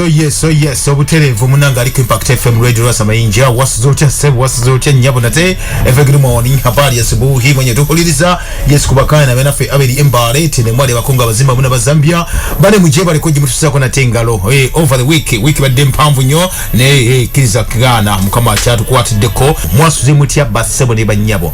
yes obuterevu munanga aliko Impact FM radio Samayinja wasuzocha sebo wasuzocha nyabo nate every morning habari ya subuhi mwenye tukuliriza yes kubakana na benafe abeli embare tene mwale bakonga bazimba muna bazambia bane mujeba liko jimutusa kwa natengalo over the week badde mpamvu nyo ne kiriza kigana mukama chatu kwati deko mwasuze mutia basebo ne banyabo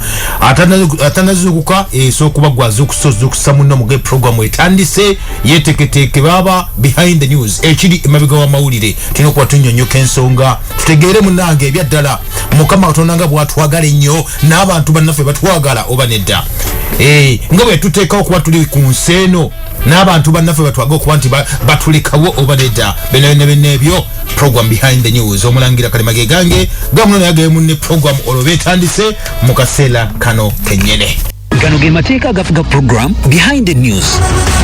atanazukuka so kubagwaza okusoza okusamuno muge program etandise yeteketeke baba behind the news ekiri emabiga wa mawulire tino kwa tunyonyoka ensonga tutegere munange ebyaddala mukama otonanga bwatwagala nnyo n'abantu bannaffe batwagala oba nedda nga bwe tuteekawo kuba tuli ku nseno n'abantu bannaffe batwagala okuba nti batulikawo oba nedda bene ebyo program behind the news omulangira kalimage gange gamuno yage munne program olobe etandise mu kaseera kano kennyene. Gano ge mateeka gafuga program behind the news.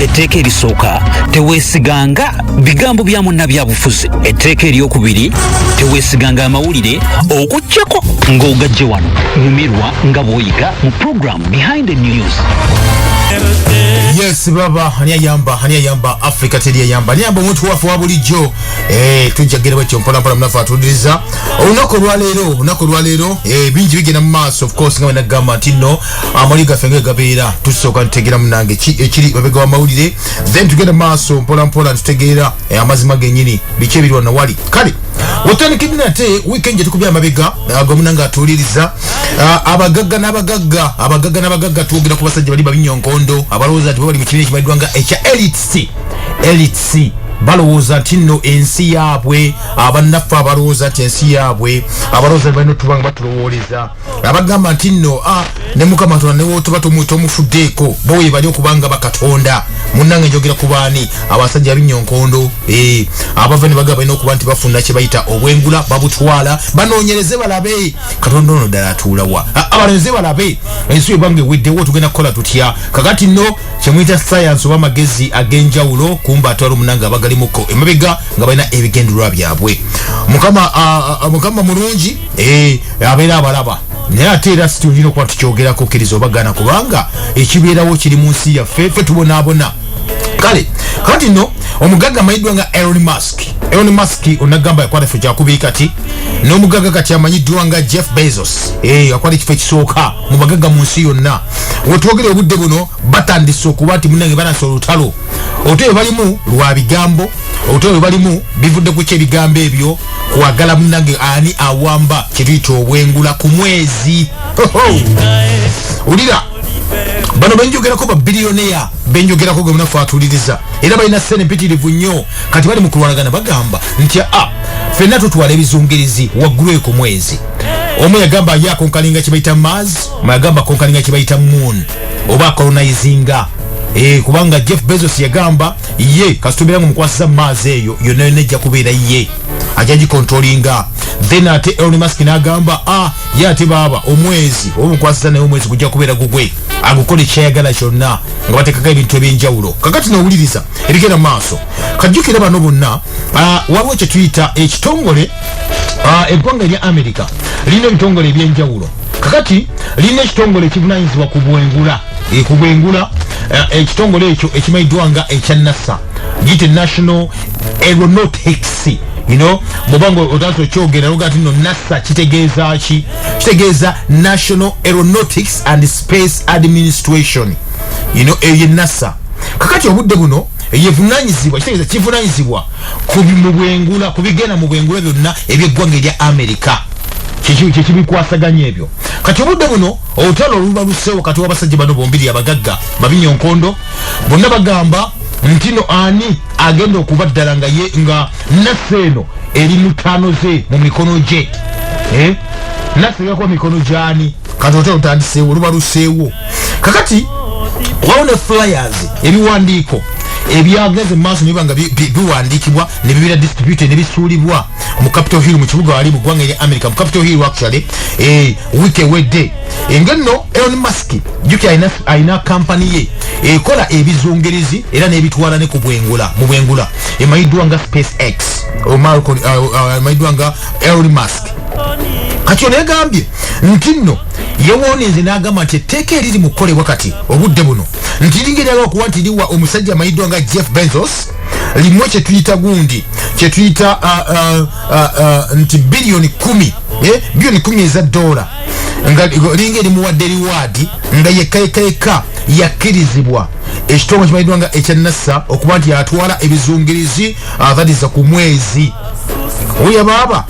Etteeka erisooka teweesiganga bigambo bya munna byabufuzi. Etteeka eryokubiri teweesiganga amawulire okuggyako ng'ogajje wano nyumirwa nga bw'oyiga mu program behind the news. Yes baba hania yamba Africa teri yamba nyamba omuntu wafu wabulijjo tujjagere bwekyo mpola mnafa atudiriza onako lwalero bingi bigena mu maaso of course nga nagamba tino amaliga fenge gabeera tusoka ntegera munange ekiri babega wa mawulire then tugenda maaso mpola tutegeera amazima genyini biche birwa na wali kale wotani kidina te weekend tukubya mabega agomunanga atuliriza abagagga n'abagagga tugira kubasajja bali babinyonkondo abaloza ati bali mu kinene kibaddwanga ekya elite balowooza nti nno ensi yaabwe abanaffe abalowooza nti ensi yaabwe abalowooza balina otubanga batulowooleza abagamba nti nno ne mukama katonda newotoba tomufuddeeko bowe bali okubanga bakatonda munnange njogera ku baani abasajja abinyonkondo abava ne bagamba balina okuba nti bafuna kye bayita obwengula babutwala banoonyereze balabe katonda ono ddala atuulawa abalonze balabe ensi ebanga eweddewo tugenda kukola tutya kakati nno kyemuyita science oba amagezi ag'enjawulo kumba atwala omunange abagalimuko emabega nga balina ebigendererwa byabwe mukama mulungi abeera abalaba naye ate era situlina okuba tukyogerako okkiriza obagana kubanga ekibeerawo kiri mu nsi yaffe ffe tubonaabona kale kati nno omugagga amanyiddwa nga Elon Musk onagamba yakwata ffe kyakubi kati n'omugagga kati amanyiddwa nga Jeff Bezos akwata ekifo ekisooka mu bagagga mu nsi yonna wetwogere obudde buno batandise okuba nti munnange banasa olutalo otwe balimu lwa bigambo otwe balimu bivudde ku kyebigambo ebyo kwagala munnange ani awamba kyetuyita obwengula ku mwezi ulira bano benjogerako babiliyoneya benjogerako gwe munafu atuliriza era balina ssene mpitirivu nnyo kati bali mu kulwanagana bagamba nti ffenna tutwala ebizungirizi waggulu ku mwezi omu yagamba yakonkalinga kyebayita Mars yagamba konkalinga kyebayita Moon oba colonizinga kubanga Jeff Bezos yagamba ye kasitumbira ngo mukwasiza Mars eyo yonna ejja kubeera ye ajagikontrolinga then ate Elon Musk n'agamba ye ate baba omwezi omukwasiza naye omwezi gujja kubeera gugwe agukola ekyayagala kyonna nga bateekako ebintu eby'enjawulo kakati n'owuliriza ebigenda maaso kajjukira bano bonna waliwo kye tuyita ekitongole eggwanga erya America lirina ebitongole eby'enjawulo kakati lirina ekitongole ekivunanyizibwa ku bwengula ekitongole ekyo ekimanyiddwa nga ekya NASA giyite National Aeronautics bwobanga otaso okyogera noga nti no NASA kitegeeza ki kitegeeza National Aeronautics and Space Administration eyo NASA kakati obudde buno yevunanyizibwa kitegeeza kivunanyizibwa ku bigenda mu bwengula byonna ebyeggwanga erya America kyekibikwasaganya ebyo kati obudde buno olutalo oluba luseewo kati wabasajja bano bombiri abagagga babinyonkondo bonna bagamba ntino ani agenda okuba ddala nga NASA eno eri mutano ze mu mikono gye NASA yakuba mikono gyani kati olutalo lutandiseewo luba luseewo kakati wawo ne flyers ebiwandiiko ebyageze mu maaso nibanga biwandiikibwa ne bibeera distributed ne bisuulibwa mu Capitol Hill mu kibuga wali mu ggwanga erya America mu Capitol Hill actually week ewedde engeno Elon Musk juki ayina kampani ye ekola ebizungirizi era n'ebitwala ne ku mu bwengula emanyiddwa nga SpaceX emanyiddwa nga Elon Musk kati ono yagambye nti nno yewoonenze n'agamba nti etteeka eriri mu kukolebwa kati obudde buno nti lingeri okuba nti liwa omusajja amanyiddwa nga Jeff Bezos limwe kye tuyita gundi kye tuyita nti bilioni 10 bilioni 10 eza dola nga linga eri muwadde liwaadi nga yekayeka yakkirizibwa ekitongole kimanyiddwa nga ekya NASA okuba nti yatwala ebizungirizi that is ku mwezi oya baba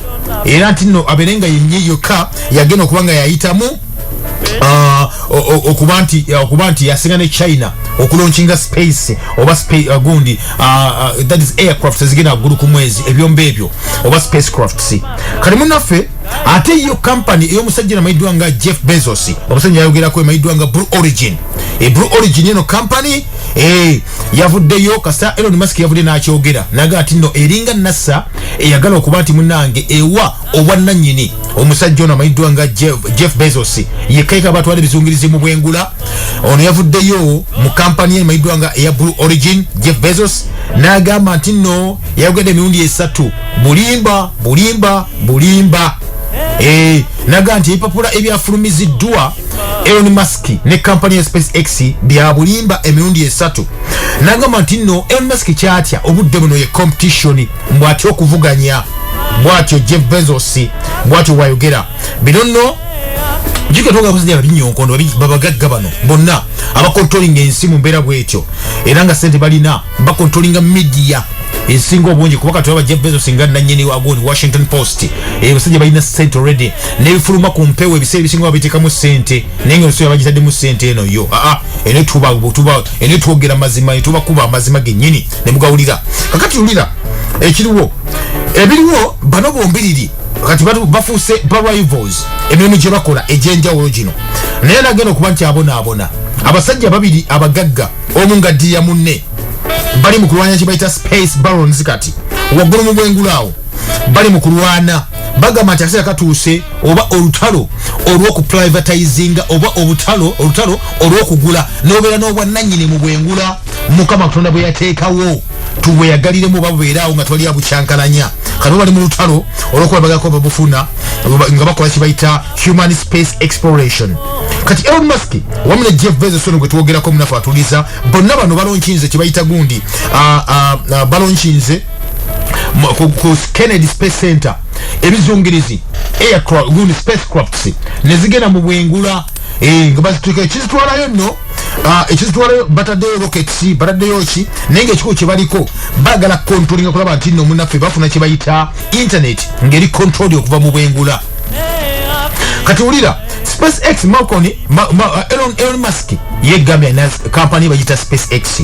era nti nno aberenga yenye yokka yagenda okuba nga yayitamu okuba nti yasinga ne China okulaunchinga space oba gundi that is aircraft ezigenda ggulu ku mwezi ebyombe ebyo oba spacecrafts kali munaffe ate iyo company ey'omusajja namayidwa nga Jeff Bezos omusajja yayogerako emayiddwa nga Blue Origin Blue Origin eno company yavuddeyo kasa Elon Musk yavudde n'akyogera naga ati nno eringa NASA eyagala okuba nti munnange ewa obwannannyini omusajja ono amayiddwa nga Jeff Bezos yekkaika batwala ebizungirizi mu bwengula ono yavuddeyo mu company emayiddwa nga eya Blue Origin Jeff Bezos n'agamba nti nno yayogedde emirundi 3 bulimba naga nti ebipapula ebyafulumiziddwa Elon Musk ne company ya SpaceX bya bulimba emirundi 3 nagamba nti nno Elon Musk kyatya obudde buno ye competition mbwatyo okuvuganya bwatyo Jeff Bezos bwatyo wayogera bino nno jike toga kuzija binyonkondo babagagga bano bonna aba controlling ensi mu mbera bwetyo era nga sente balina ba controlling media esingo obungi kubaka tuwa Jeff Bezos nga nanyeni wagoni Washington Post basajja balina sente already ne bifuluma ku mpewo ebiseera bisinga babiteka mu sente nenge nso yabagitadde mu sente eno yo ene tuba ene tuogera mazima tuba kuba mazima genyini ne mugawulira kakati ulira ekiriwo ebiriwo bano bombiriri kati bafuuse ba rivals emirimu gye bakola egyenjawulo gino naye nagenda okuba nti abona abasajja babiri abagagga omu nga ddiya munne bali mu kulwanya kibayita space barons kati waggulu mu bwengulaawo bali mu kulwana bagamba nti akaseera katuuse oba olutalo olw'okuprivatizinga oba olutalo olw'okugula n'obeera n'obwannannyini mu bwengula mukama katonda bwe yateekawo tubweyagaliremu oba bubeeraawo nga twali abukyankalanya kati bali mu lutalo olw'okuba bagako babufuna nga bakola kibayita human space exploration kati Elon Musk wamu ne Jeff Bezos ono gwe tuwogerako munafu atuliza bonna bano balonchinze kibayita gundi balonchinze ku Kennedy Space Center ebizungirizi aircraft gundi spacecrafts nezigenda mu bwengula nga bazituka ekizitwalayo nno ekizitwalayo bataddeyo rockets bataddeyo ki naye ng'ekikugu kye baliko bagala controlling okulaba nti nno munnaffe bafuna kye bayita internet ng'eri control okuva mu bwengula kati wulira SpaceX Elon Musk yegambye na company bagita SpaceX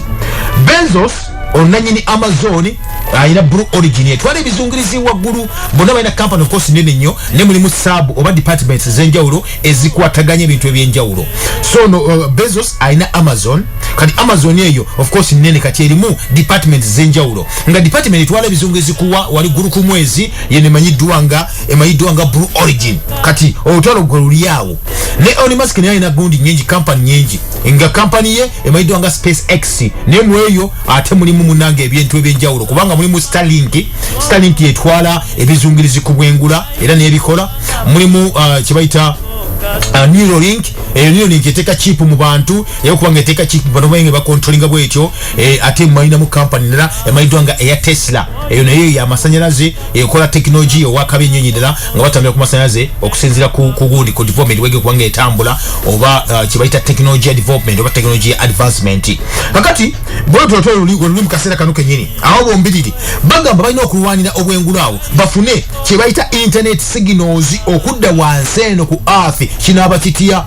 Bezos onanyini Amazon ayina Blue Origin etwala ebizungirizi waggulu bonna balina company of course nene nnyo ne mulimu sub oba departments ez'enjawulo ezikwataganya ebintu eby'enjawulo so no, Bezos ayina Amazon kati Amazon eyo of course nene kati erimu departments z'enjawulo nga department etwala ebizungirizi kuwa wali ggulu ku mwezi yene emanyiddwa nga Blue Origin kati olutalo gwe luliawo ne Elon Musk naye ayina gundi nyingi company nyingi nga company ye emanyiddwa nga SpaceX ne mweyo ate mulimu munange ebintu ebyenjawulo kubanga mulimu Starlink yetwala ebizungirizi ku bwengula era n'ebikola mulimu kibayita Neuralink Neuralink eteka chip mu bantu yakubanga eteka chip bano benge bakontrolinga bwetyo ate mayina mu company nera emayiddwa nga eya Tesla eyo nayo ya masanyalaze ekola technology owakabe nnyonyi ddala nga batambira ku masanyalaze okusinzira ku gundi ku development wege kubanga etambula oba kibayita technology development oba technology advancement kakati bwetyo tuli mu kaseera kano kenyini awo bombiriri bagamba balina okulwanira obwengulaawo bafune kibayita internet signals okudda wansi eno ku earth kinaba kitya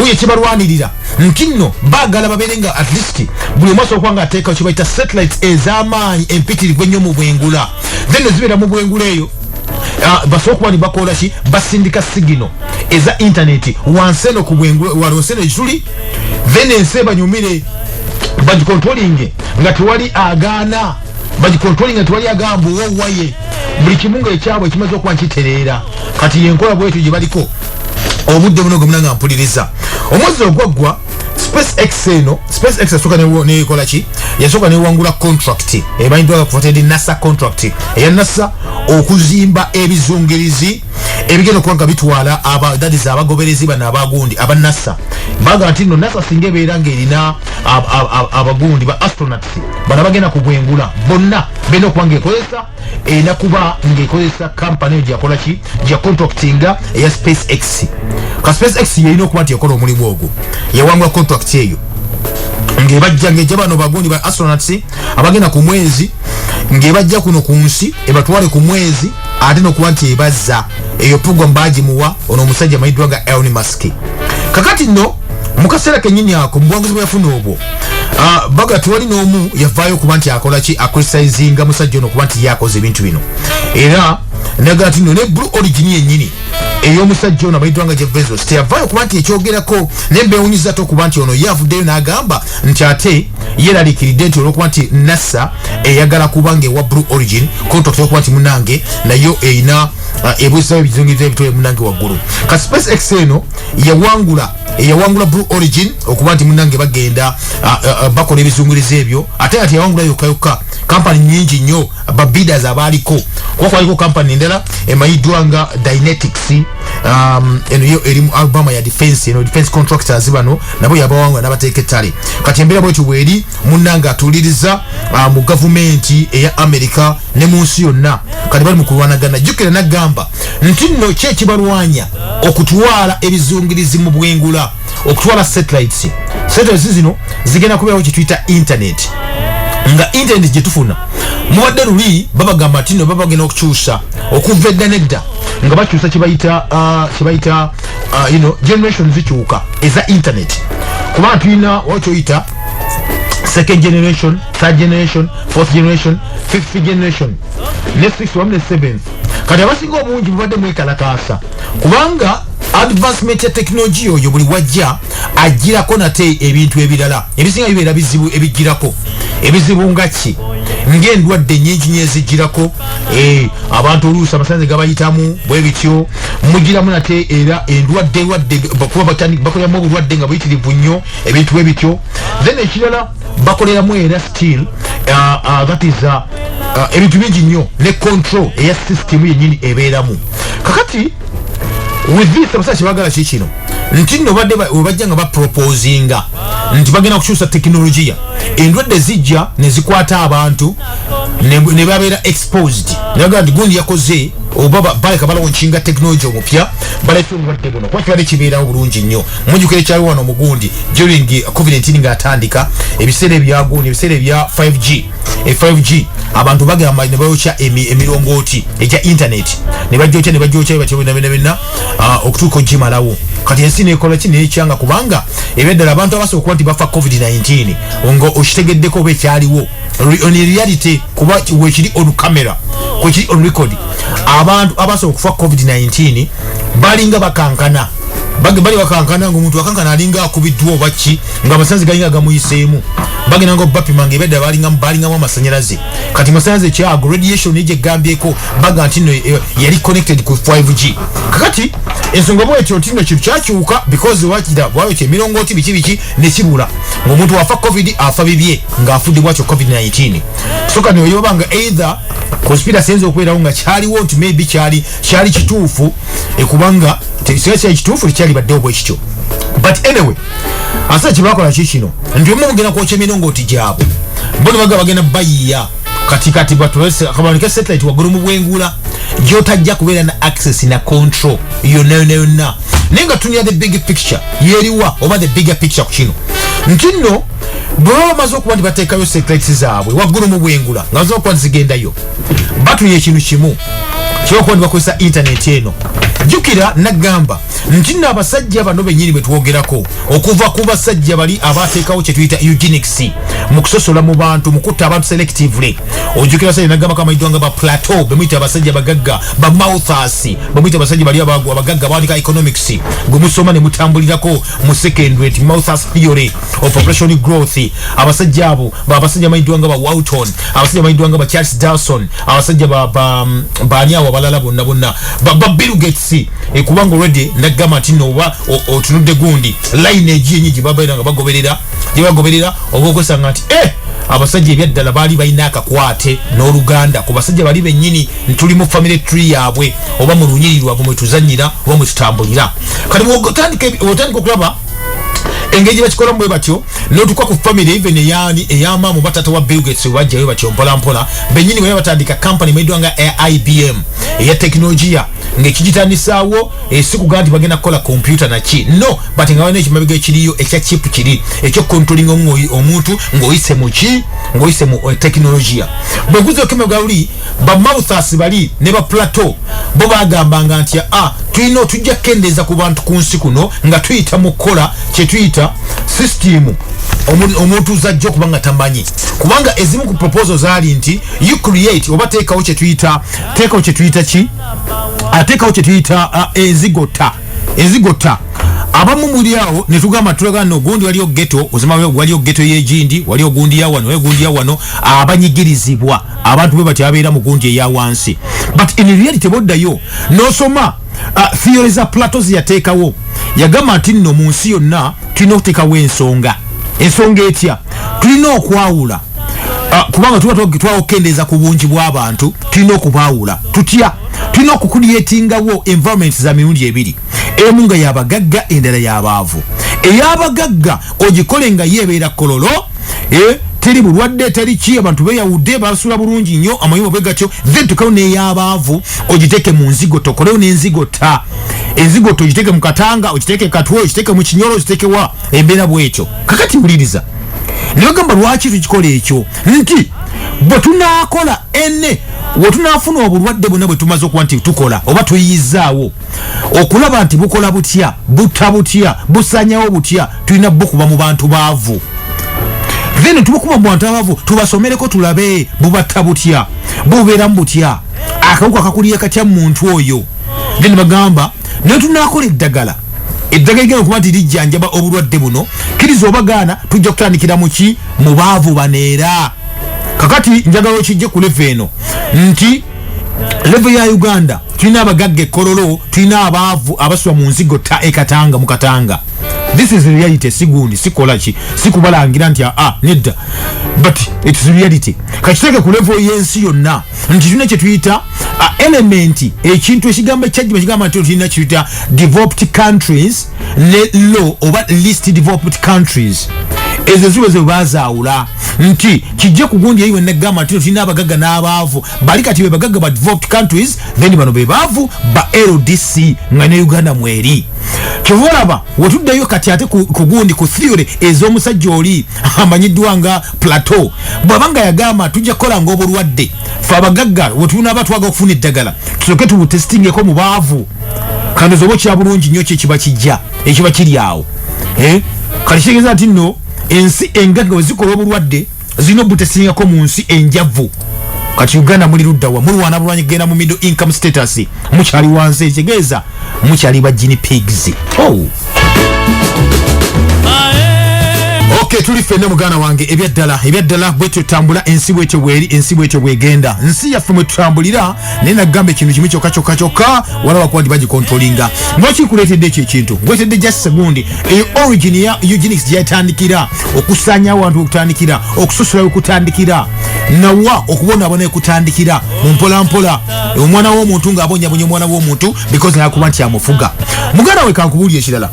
oye kibalwanirira nkinno bagala baberenga at least buli omaso okwanga ateeka kibayita satellites ez'amaanyi empitirivu ennyo mu bwengula then zibeera mu bwengula eyo basobola ni bakola ki basindika signal eza internet wansi eno ku bwengula wansi eno ekituli then ensi ebanyumire bagicontrolling nga tewali agaana bagicontrolling nga tewali agamba owaye buli kimu nga ekyabwe kimaze okuba nkitereera kati yenkola bwetyo gye baliko obudde buno gwe munanga mpuliriza omwezi ogwaggwa SpaceX asooka nekola ki yasooka newangula contract emanyiddwa kufuata edi NASA contract eya NASA okuzimba ebizungirizi ebigeno kwanga bitwala that is abagoberezi bana abagundi aba NASA baga ati no NASA singe beeranga erina abagundi ba astronauts bana bagenda ku bwengula bonna beno kwanga ekozesa enakuba ngekozesa company gyakola ki gya contractinga ya SpaceX ka SpaceX yeyino okuba nti yakola omulimu ogwo yawangula contract eyo ngebajja ngeje bano bagundi ba astronauts abagenda ku mwezi ngebajja kuno ku nsi ebatwale ku mwezi ate nokuba nti ebazza eyo program bagimuwa ono omusajja mayidwa nga Elon Musk kakati no mukasera kenyini ako mbuwanguzi bwe yafuna obwo baga tuwali n'omu yavaayo kuba nti akola ki acriticinga musajja ono kuba nti yakoze ebintu bino era nagala ti no ne Blue Origin yennyini ey'omusajja ono amayidwa nga Bezos teyavaayo kuba nti ekyogerako nembewunyiza to kuba nti ono yavuddeyo n'agamba nti ate yeraliikiridde nti olwokuba nti NASA eyagala kuba nga ewa Blue Origin contract yokuba nti munange nayo eyina ebuzisa ebizungiriza ebitole munange waggulu ka SpaceX eno yawangula Blue Origin okuba nti munange bagenda bakola ebizungiriza ebyo ate ati yawangula yokka company nyingi nnyo babidders abaaliko kuba kwaliko company endala emayiddwa nga Dynetics eno yo erimu albama ya defense contractors bano nabo yabawangula n'abateeka ettale kati embeera bwetyo bweri munange atuliriza mu gavumenti eya America ne mu nsi yonna kati bali mu kulwanagana jjukira n'agamba nti nno ki ekibalwanya okutwala ebizungirizi mu bwengula okutwala satellites zino zigenda kubeerawo kye tuyita internet nga internet gye tufuna muwadde luli babagamba ati no babagenda okukyusa okuva edda nedda nga bakyusa kibayita generation zikyuka eza internet kubanga tulina wakyoyita second generation, third generation, fourth generation, fifth generation, ne sixth wamu ne seventh kati abasinga obungi mubadde mwekalakaasa kubanga advancement ya technology oyo buli wajja agirako nate ebintu ebirala ebisinga bibeera bizibu ebigirako ebizibu nga ki ng'endwadde nyingi nyo ezigirako abantu oluusi amasanze gabayitamu bwe bityo mugiramu nate era endwadde kuba bakoleramu obulwadde nga buyitirivu nnyo ebintu bwe bityo then ekirala bakoleramu era still that is ebintu bingi nnyo ne control eya system yennyini ebeeramu kakati with this abasajja kyebagala kikino nti nno badde webajja nga baproposinga nti bagenda kukyusa tekinologiya endwadde zijja ne zikwata abantu ne babeera exposed nebagala nti gundi yakoze oba baleka balawunchinga tekinologiya omupya baleka obulwadde buno kuba kibadde kibeerawo bulungi nnyo mujjukira ekyaliwo wano omugundi during COVID-19 ng'atandika ebiseera ebyagundi ebiseera ebya 5G abantu bagamba ne bayokya emirongooti egya internet ne bajyokya batyo bina okutuuka ogimalawo kati ensi nekola ki nekyanga kubanga ebeddala abantu abasobola okuba nti bafa COVID-19 nga okitegeddeko oba ekyaliwo on reality kuba wekiri on camera kwekiri on record abantu abasobola okufa COVID-19 balinga bakankana bali bakankana ng'omuntu akankana alinga akubiddwa oba ki ng'amasanzi galinga gamuyiseemu bagenda nga bapimanga ebedda balingamu amasanyalaze kati masanyalaze kyago radiation ije gambyeko baga nti no yali connected ku 5G kakati ensonga bwetyo nti no kintu kyakyuka because wakida bwabyo emirongooti biki ne kibula ng'omuntu wafa COVID afa bibye ng'afudde bwakyo COVID-19 so kati oyobanga either conspiracy enzo okubeerawo nga kyaliwo nti maybe kyali kituufu ekubanga tekisera kituufu kyali baddewo bwekityo but anyway asa kibakola kikino nti omu mugenda kwokya emirongooti gyabwe mbona bagenda bayiya katikati kabanika satellite waggulu mu bwengula gyotajja kubeera na access na control yonna naye nga tunya the big picture yeriwa oba the bigger picture ku kino nti nno bwe bamaze okuba nti bateekayo satellites zaabwe waggulu mu bwengula nga basobola okuba zigendayo batunya ekintu kimu kyokuba nti bakozesa internet eno jjukira nagamba nti nno abasajja bano bennyini betwogerako okuva ku basajja bali abateekawo kye tuyita eugenics mu kusosola mu bantu mu kutta abantu selectively ojjukira abasajja nagamba kamayiddwa nga ba plateau bemuyita abasajja bagagga ba mouthas bemuyita abasajja bali abagagga bawanika economics gwe musoma ne mutambulirako mu secondary mouthas theory of population growth abasajja abo babasajja mayiddwa nga ba Walton abasajja mayiddwa nga ba Charles Dawson abasajja baani awo abalala bonna ba Bill Gates kubanga already nagamba nti no otunudde gundi line egiye nyingi babaira nga bagoberera oba okosanga nti abasajja ebyaddala baali balina akakwate n'oluganda ku basajja bali bennyini ntuli mu family tree yaabwe oba mu lunyiri lwabwe mwe tuzannyira oba mwe tutambulira kati bw'otandika okulaba engeri bakikolamu bwe batyo n'otuka ku family even ey'amaamu batata wa Bill Gates webajjayo batyo mpolampola bennyini bwe batandika company mwedwa nga IBM eya teknologiya ng'ekigitandisaawo si kugaa nti bagenda kukola computer naki no but nga walina ekimabega ekiriyo ekya chip kiri ekyokontrolinga omuntu ng'oyise mu ki ng'oyise mu teknologiya bwe nkuzeeko emabega luli ba Malthus bali ne ba Plato bo bagambanga nti tulina otujja kukendeeza ku bantu ku nsi kuno nga tuyita mu kukola kye tuyita system omuntu zajja okuba nga tamanyi kubanga ezimu ku proposal zaali nti you create oba teekawo kye tuyita ki ateekawo kye tuyita enzigota abamu muli awo ne tugamba tulagano gundi waliyo ghetto ozima waliyo ghetto y'egindi waliyo gundi ya wano gundi ya wano abanyigirizibwa abantu bwe bati abeera mu gundi eya wansi but in reality boddayo n'osoma theory za Plato yateekawo yagamba nti nno mu nsi yonna tulina okuteekawo ensonga etya tulina okwawula kubanga tuba twakendeeza ku bungi bw'abantu tulina okubaawula tutya tulina okukuliyetingawo environment za mirundi ebiri emu nga y'abagagga endala y'abaavu ey'abagagga ogikole nga yeebeera kololo teri bulwadde teri ki abantu beyawudde basula bulungi nnyo amayumba bwe gatyo then tukawo n'ey'abaavu ogiteeke mu nzigoto okolewo n'enzigota enzigoto ogiteeke mu katanga ogiteeke katwe ogiteeke mu kinyolo ogiteeke wa embeera bwekyo kakati wuliriza ne bagamba lwaki tukikola ekyo nti bwe tunaakola enne we tunaafuna obulwadde bwonna bwe tumaze okuba nti tukola oba tuyizaawo okulaba nti bukola butya butta butya busanyawo butya tulina bukuba mu bantu baavu then tubakuba mu bantu abaavu tubasomereko tulabe bubatta butya bubeeramu butya akawuka akakuliye katya muntu oyo then bagamba naye tunaakola eddagala igenda okuba nti lijjanjaba obulwadde buno kiriza obagaana tujja kutandikira mu ki mu baavu baneera kakati njagala okijje ku leve eno nti leve ya Uganda tulina abagagga ekololo tulina abaavu abasula mu nzigo ekatanga mu katanga this is reality sigundi sikola ki sikubalangira nti nedda but it's reality kakiteke ku level y'ensi yonna nti tulina kye tuyita element ekintu ekigambo ekyajjibwa kigamba nti tulina kiyita developed countries ne low oba least developed countries ezo ziwe ze bazaawula nti kijje ku gundi eyiwe negamba nti tulina abagagga n'abaavu bali kati be bagagga ba developed countries then bano be baavu ba LDC nga ne Uganda mweri kivolaba wetuddeyo kati ate ku gundi ku theory ez'omusajja oli amanyiddwa nga Plato bw'abanga yagamba tujja kukola ng'obulwadde fe abagagga wetunaba twaga okufuna eddagala tusoke tubutestingeko mu baavu kandi zoba kya bulungi nnyo kye kiba kijja ekiba kiri awo kati kitegeeza nti nno ensi engagga wezikola obulwadde zirina obutestingako mu nsi enjavu kati Uganda muli luddawa mulwana bulwanyi kugenda mu middle income status mukyali wansi ekitegeeza mukyali ba guinea pigs okay tuli fenna mugana wange ebyaddala bwe tutambula ensi bwetyo bweri ensi bwetyo bwegenda nsi yaffe mwe tutambulira naye nagamba ekintu kimu kyokka walaba kuba bagikontrolinga lwaki kuleetedde ekyo ekintu ngwetedde just segundi eyo origin ya eugenics gyatandikira okusanyawo abantu okutandikira okususulayo okutandikira nawa okubonaabona ekutandikira mu mpolampola omwana w'omuntu ng'abonyabonya omwana w'omuntu because nakuba nti amufuga muganda we kankubuulya ekirala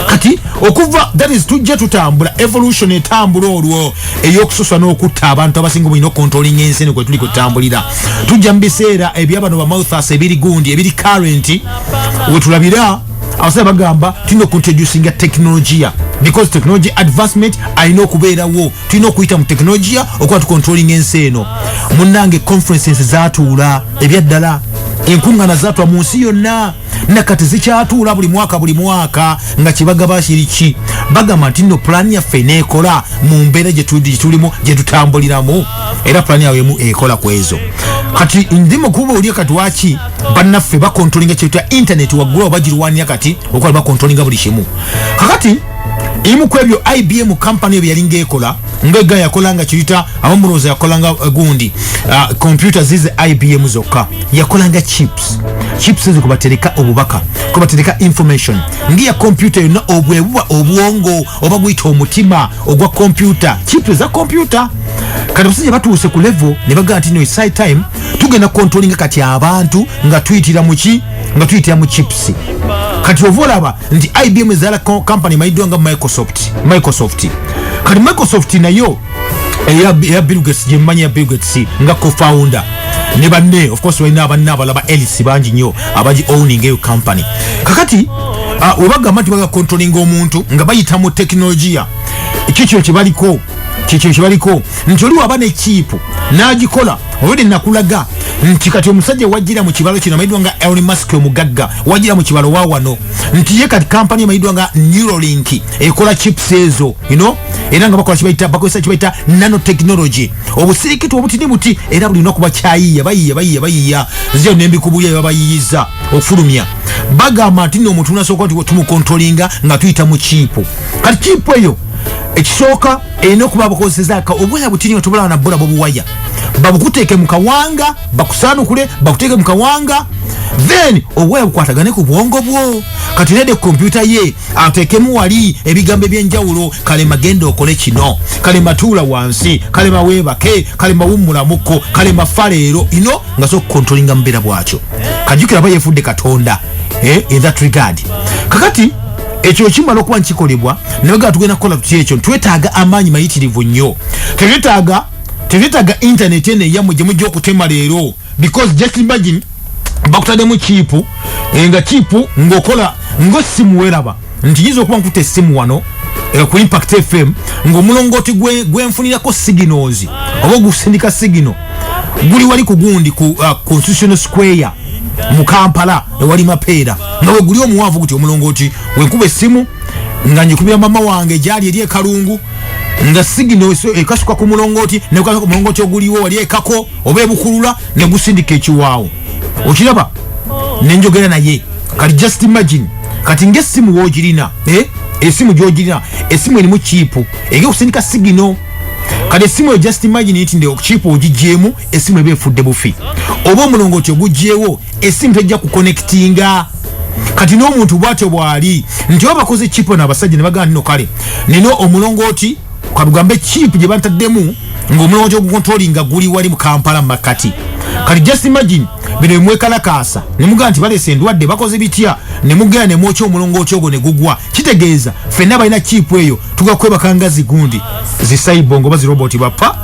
kati okuva that is tujja tutambula evolution etambula olwo ey'okususa n'okutta abantu abasinga bulina okontrolinga ensi kwe tuli kutambulira tujja mu biseera ebyabano ba Malthus ebiri gundi ebiri current we tulabira abasaba bagamba tulina okuntroducinga teknologiya because technology advancement alina okubeerawo tulina okuyita mu teknologiya okuba tukontrolinga ensi eno munnange conferences zaatuula ebyaddala enkuŋŋaana zaatula mu nsi yonna nakati zikyatuula buli mwaka nga kibagaba kiriki bagamba nti nno pulaani yaffe neekola mu mbeera gye tulimu gye tutambuliramu era pulaani yawe emu ekola ku ezo kati ndimu kuba oli kati waki bannaffe bakontrolinga kyetwa internet waggulu bagirwanira kati okuba bakontrolinga buli kimu kakati imu ku ebyo IBM company ebyo yalinga ekola ngega yakolanga kirita abamuloza yakolanga gundi computer zize IBM zokka yakolanga chips chips ezo kubatereka obubaka kubatereka information ngiya computer yonna obwebuwa obwongo oba guyita omutima ogwa computer chips za computer kati basije batuuse ku level ne bagaa nti no side time tugenda controlling kati abantu nga tuyitira mu chips kati ovolaba nti IBM ezala company maidwanga Microsoft kati Microsoft nayo ya Bill Gates jemmanya Bill Gates nga co-founder ne banne of course walina abanne abalaba Elisi bangi nnyo abaji owning eyo company kakati obaga mati baga controlling omuntu nga bayita mu teknolojia kikyo kibaliko nti oli waba ne chip n'agikola obwedde nakulaga nti kati omusajja wajjira mu kibalo kino amaidwa nga Elon Musk omugagga wajjira mu kibalo wawano nti ye kati company amaidwa nga Neuralink ekola chips ezo era nga bakola kibaita nanotechnology obusirikitu obutini buti era buli nokuba kyayiya bayiya zio nembikubuya babayiyiza ofulumya bagamba nti omuntu nasooka nti tumukontrolinga nga tuyita mu chip kati chip eyo ekisooka erina okuba bakozesezaka obwaya butini otubala na bola bobuwaya babukuteeke mu kawanga bakusaanukule bakuteeke mu kawanga then obwaya bukwatagane ku bwongo bwo kati nede kompyuta ye ateekemu wali ebigambo ebyenjawulo kale magenda okole kino kale matuula wansi kale maweebake kale mawummulamuko kale mafaleero nga so controllinga mbeera bwakyo kajjukira aba yefudde Katonda in that regard kakati ekyo kimala okuba nkikolebwa nebaga tugenda kukola ekyo twetaaga amaanyi mayitirivu nnyo tetwetaaga internet ene yammwe gye mujja okutema leero because just imagine bakutaddemu chipu nga chipu ng'okola ng'essimu weraba nti yinza okuba nkuta essimu wano ku Impact FM ng'omulongooti gwenfunirako signals oba gusindika signal guli wali ku gundi ku Constitutional Square mu Kampala ewali Mapeera nga bwe guli omuwanvu guti omulongooti wenkuba essimu nga njikubira mama wange gyali eri ekalungu nga signal ekasuka ku mulongooti ne ku mulongooti oguliwo wali ekako oba ebukulula ne gusindika ekiwaawo okiraba nenjogera naye kati just imagine kati ng'essimu woogirina essimu gy'ogirina essimu erimu chipu egekusindika signal kati essimu eyo just imagine nti nde chipu ogigyemu essimu eba efudde bufi oba omulongooti ogugyewo essimu tejja kuconnectinga kati n'omuntu bwatyo bwali nti oba bakoze chipu n'abasajja ne bagamba nino kale nino omulongooti kalugambe chipu gye bantaddemu ng'omulongooti ogukontrolinga guli wali mu Kampala mu Makati kati just imagine bino bimwekalakaasa ne mugamba nti baleese endwadde bakoze bitya ne mugenda ne mwokya omulongooti ogwo ne gugwa kitegeeza ffenna balina chipu eyo tugakwebaka nga zigundi zisaibongo oba ziroboti bappa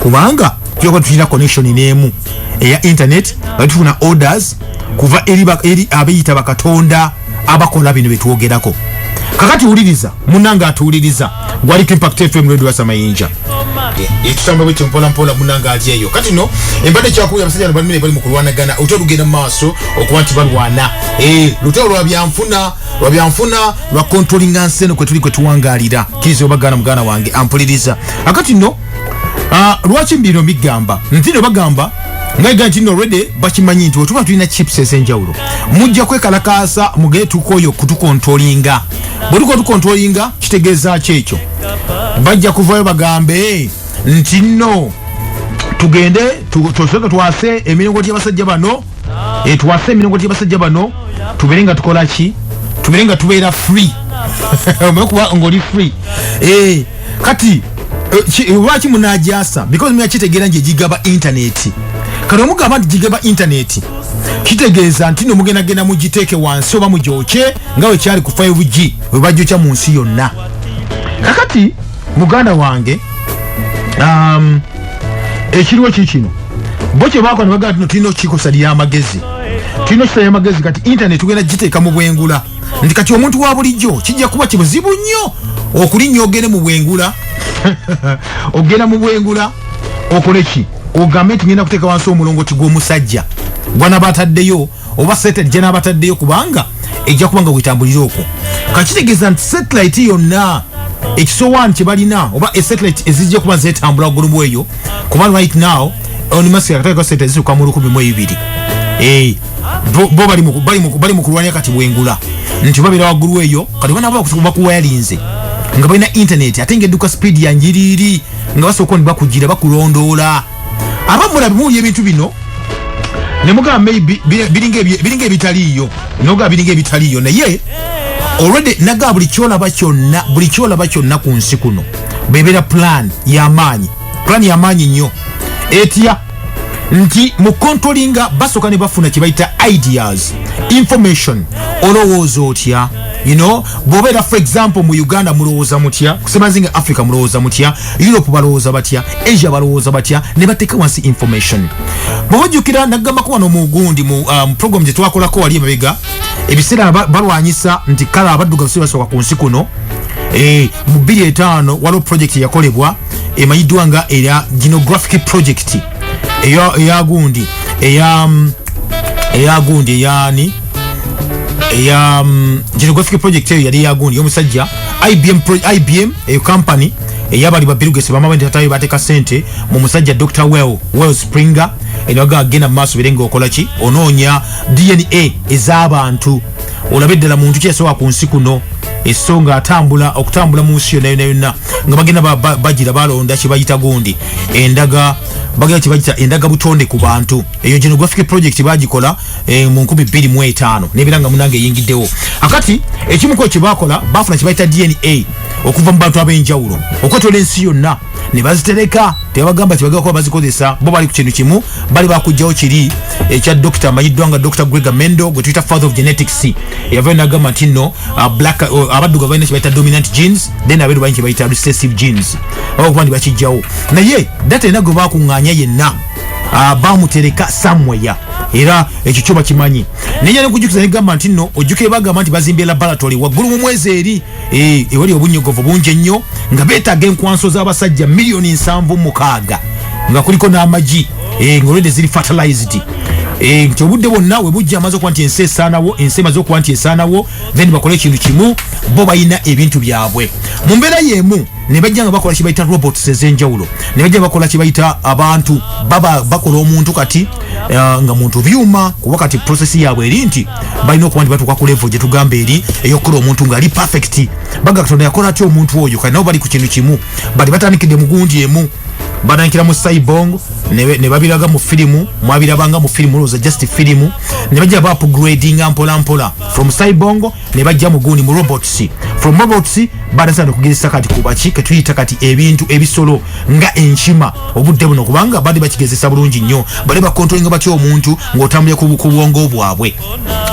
kubanga tuyoka tulina connection n'emu eya internet nga tufuna orders kuva eri abeyita bakatonda abakola bino betwogerako kakati wuliriza munanga atuwuliriza gwaliko Impact FM radio Samayinja ekitamba bwe mpola munanga ali eyo kati no embadde kyakuya abasajja bali mu kulwanagana otolugenda mu maaso okuba nti balwana lutalo lwa byanfuna lwa controlling anseno kwe tuwangalira kizi obagana mugana wange ampuliriza akati no lwaki mbino bigamba ntino bagamba ngaiga nti no already bakimanyi nti otuba tulina chips ezenjawulo mujja kwekalakaasa mugere tukoyo kutukontrolinga bwe tukontrolinga kitegeeza kyekyo bajja kuvayo bagambe nti no tugende tusoke twase emirongoti y'abasajja bano twase emirongoti y'abasajja bano tubeere nga tukola ki tubeere nga tubeera free omekuba ngoli free kati lwaki munajasa because mya kitegeera nje gigaba internet kale omugamba nti gigaba internet kitegeeza nti no mugenda mugiteeke wansi oba mugyoke nga we kyali ku 5G we bajjokya mu nsi yonna kakati muganda wange ekiriwo kikino bo kye bakola ne bagamba nti no tulina okukikosalira amagezi kati internet tugenda giteeka mu bwengula nti kati omuntu wa bulijjo kijja kuba kibuzibu nnyo okulinnya ogende mu bwengula ogenda mu bwengula okole ki ogambe nti ngenda kuteeka wansi omulongooti gw'omusajja gwanabataddeyo oba satellite gye nabataddeyo kubanga ejja kubanga gwetambulira okwo kakitegeeza nti satellite yonna ekisowaani kye balina oba satellite ezijja kuba zeetambula waggulu eyo kuba right now Elon Musk akateeka satellite zisuka mu 1200 bo bali mu kulwanya kati bwengula nti babeera waggulu eyo kati banaba bakuwayalinze nga balina internet ate ng'edduka speed ya njiriri nga basooka ne bakugira bakulondoola abamulabe muwulya ebintu bino nemuga maybe biringe bitaliyo noga biringe bitaliyo naye already naga buli kyola bakyonna ku nsi kuno bebera plan y'amaanyi nnyo etya nti mu controllinga basoka ne bafuna kibaita ideas information olowooza otya bw'obeera for example mu Uganda mulowooza mutya kusemanzinga Africa mulowooza mutya Europe balowooza batya Asia balowooza batya ne bateeka wansi information bw'ojjukira nagamba ko wano mu gundi mu program gye twakolako wali emabega ebiseera balwanyisa nti kala abaddugavu si basooka ku nsi kuno mu 2005 waliwo project yakolebwa emanyiddwa nga era genographic project eyagundi eyani genographic project eyo yali yagundi y'omusajja IBM eyo company eyabali babirugese bamabandi tatayo bateka sente mu musajja Dr. Well Springer enaga agenda maaso birenga okola ki onoonya DNA ez'abantu olabe ddala muntu kyesobola ku nsi kuno esonga okutambula mu nsi yonna nga bagenda bagira balonda kibayita gundi endaga bagenda kibayita endaga butonde ku bantu eyo genographic project bagikola mu 2005 nebiranga munange yingiddewo akati ekimuko kibakola bafuna kibayita DNA okuva mu bantu ab'enjawulo okwetola ensi yonna ne bazitereka tebagamba kibagala kuba bazikozesa bo bali ku kintu kimu bali bakujjawo kiri ekya Dr. mayiddwa nga Dr. Grega Mendo gwe tuyita father of genetics yava nagamba nti no black abaddugavu balina kibayita dominant genes then abeeru balina kibayita recessive genes okuba ndi bakijjawo naye data ena gwe bakuŋŋaanya yenna bamutereka somewhere era ekyo kyo bakimanyi naye nekujukiza negamba nti no ojjukire bagamba nti bazimbye laboratory waggulu mu mwezi eri ewali obunyogovu bungi ennyo nga beetaaga enkwanso z'abasajja 7,600,000 nga kuliko n'amagi ng'olwedde ziri fertilized nti obudde bwonna we bujja amaze okuba nti ensi emaze okuba nti esaanawo then bakole ekintu kimu bo balina ebintu byabwe mu mbeera y'emu ne bajja nga bakola kibayita robots ez'enjawulo ne bajja bakola kibayita abantu bakola omuntu kati nga muntu byuma kuba kati process yaabwe eri nti balina okuba nti batuuka ku level gye tugamba eri ey'okukola omuntu ng'ali perfect baga Katonda yakola atya omuntu oyo kati nabo bali ku kintu kimu bali batandikidde mu gundi emu banakira mu cyborg ne babiraga mu filimu mwabirabanga mu filimu loza just filimu ne bajja ba upgrading mpola from cyborg ne bajja mu gundi mu robots from robots badasana kugezesa kati kubaki ketuyita kati ebintu ebisolo nga enkima obudde buno kubanga bali bakigezesa bulungi nnyo bali ba controlling batyo omuntu ng'otambulye ku bwongo bwabwe